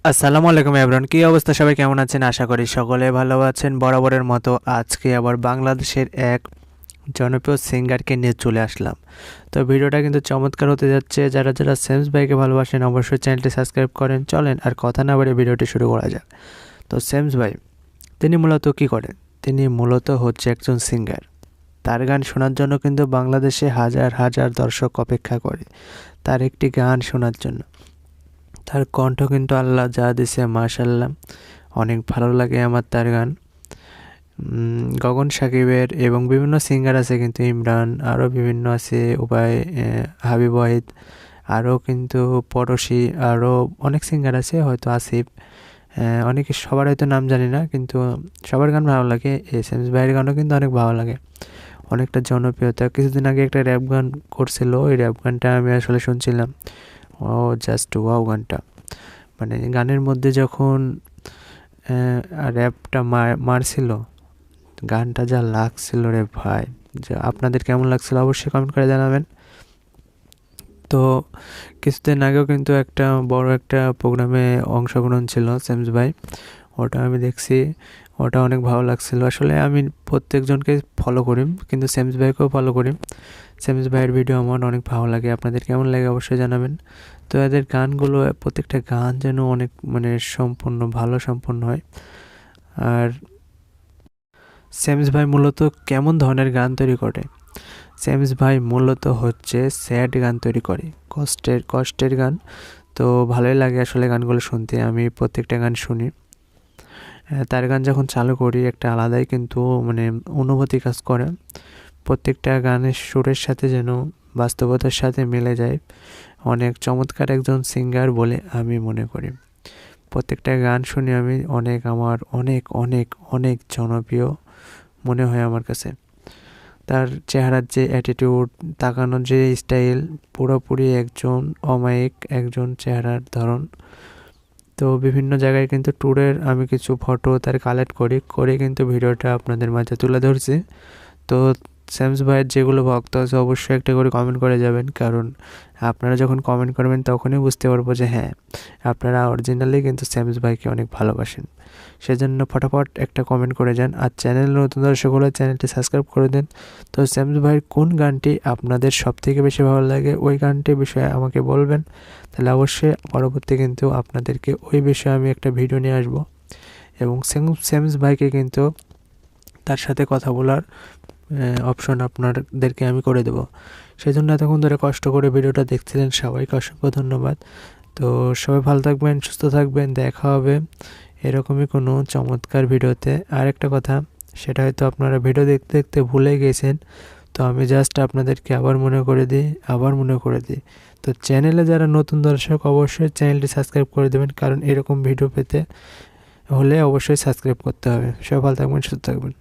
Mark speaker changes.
Speaker 1: আসসালামু আলাইকুম এভরিওয়ান, কি অবস্থা? সবাই কেমন আছেন? আশা করি সকলে ভালো আছেন। বরাবরের মতো আজকে আবার বাংলাদেশের এক জনপ্রিয় সিঙ্গারকে নিয়ে চলে আসলাম। তো ভিডিওটা কিন্তু চমৎকার হতে যাচ্ছে। যারা যারা সেমস ভাইকে ভালোবাসেন অবশ্যই চ্যানেলটি সাবস্ক্রাইব করেন। চলেন আর কথা না বাড়িয়ে ভিডিওটি শুরু করা যাক। তো সেমস ভাই তিনি মূলত কি করেন? তিনি মূলত হচ্ছে একজন সিঙ্গার। তার গান শোনার জন্য কিন্তু বাংলাদেশে হাজার হাজার দর্শক অপেক্ষা করে তার একটি গান শোনার জন্য। তার কণ্ঠ কিন্তু আল্লাহ যা দিছে মাশাল্লাহ, অনেক ভালো লাগে আমার তার গান। গগন সাকিবের এবং বিভিন্ন সিঙ্গার আছে কিন্তু, ইমরান, আরও বিভিন্ন আছে, উবাই, হাবিব ওয়াহিদ, আরও কিন্তু পড়শি, আরও অনেক সিঙ্গার আছে, হয়তো আসিফ, অনেকে সবার হয়তো নাম জানি না, কিন্তু সবার গান ভালো লাগে। এস এম ভাইয়ের গানও কিন্তু অনেক ভালো লাগে, অনেকটা জনপ্রিয়তা। কিছুদিন আগে একটা র্যাপ গান করছিল, ওই র্যাপ গানটা আমি আসলে শুনছিলাম। ও জাস্ট ওয়াও গানটা, মানে গানের মধ্যে যখন র্যাপটা মারছিল, গানটা যা লাগছিল রে ভাই, যা আপনাদের কেমন লাগছিল অবশ্যই কমেন্ট করে জানাবেন। তো কিছুদিন আগেও কিন্তু একটা বড় একটা প্রোগ্রামে অংশগ্রহণ ছিল সেমস ভাই, ওটা আমি দেখছি, ওটা অনেক ভালো লাগছিল। আসলে আমি প্রত্যেকজনকে ফলো করি, কিন্তু সেমস ভাইকেও ফলো করি। সেমস ভাইয়ের ভিডিও আমার অনেক ভালো লাগে, আপনাদের কেমন লাগে অবশ্যই জানাবেন। তো এদের গানগুলো প্রত্যেকটা গান যেন অনেক মানে সম্পূর্ণ ভালো সম্পূর্ণ হয়। আর সেমস ভাই মূলত কেমন ধরনের গান তৈরি করে? সেমস ভাই মূলত হচ্ছে স্যাড গান তৈরি করে, কষ্টের কষ্টের গান। তো ভালোই লাগে আসলে গানগুলো শুনতে, আমি প্রত্যেকটা গান শুনি। তার গান যখন চালু করি একটা আলাদাই কিন্তু মানে অনুভূতি কাজ করে, প্রত্যেকটা গানের সুরের সাথে যেন বাস্তবতার সাথে মিলে যায়। অনেক চমৎকার একজন সিঙ্গার বলে আমি মনে করি। প্রত্যেকটা গান শুনে আমি আমার অনেক অনেক অনেক জনপ্রিয় মনে হয় আমার কাছে। তার চেহারার যে অ্যাটিটিউড, তাকানোর যে স্টাইল, পুরোপুরি একজন অমায়িক একজন চেহারার ধরন। তো বিভিন্ন জায়গায় কিন্তু ট্যুরের আমি কিছু ফটো তার কালেক্ট করে কিন্তু ভিডিওটা আপনাদের মাঝে তুলে ধরছি। তো স্যামস ভাইয়ের যেগুলো ভক্ত আছে অবশ্যই একটা করে কমেন্ট করে যাবেন, কারণ আপনারা যখন কমেন্ট করবেন তখনই বুঝতে পারবো যে হ্যাঁ, আপনারা অরিজিনালি কিন্তু স্যামস ভাইকে অনেক ভালোবাসেন। সেজন্য ফটাফট একটা কমেন্ট করে যান, আর চ্যানেল নতুন দর্শক হলে চ্যানেলটি সাবস্ক্রাইব করে দেন। তো স্যামস ভাইয়ের কোন গানটি আপনাদের সবথেকে বেশি ভালো লাগে ওই গানটির বিষয়ে আমাকে বলবেন, তাহলে অবশ্যই পরবর্তী কিন্তু আপনাদেরকে ওই বিষয়ে আমি একটা ভিডিও নিয়ে আসবো। এবং স্যামস ভাইকে কিন্তু তার সাথে কথা বলার অপশন আপনাদেরকে আমি করে দেবো। সেই জন্য এতক্ষণ ধরে কষ্ট করে ভিডিওটা দেখছিলেন, সবাইকে অসংখ্য ধন্যবাদ। তো সবাই ভালো থাকবেন, সুস্থ থাকবেন, দেখা হবে এরকমই কোনো চমৎকার ভিডিওতে। আর একটা কথা, সেটা হয়তো আপনারা ভিডিও দেখতে দেখতে ভুলে গেছেন, তো আমি জাস্ট আপনাদেরকে আবার মনে করে দিই। তো চ্যানেলে যারা নতুন দর্শক অবশ্যই চ্যানেলটি সাবস্ক্রাইব করে দেবেন, কারণ এরকম ভিডিও পেতে হলে অবশ্যই সাবস্ক্রাইব করতে হবে। সবাই ভালো থাকবেন, সুস্থ থাকবেন।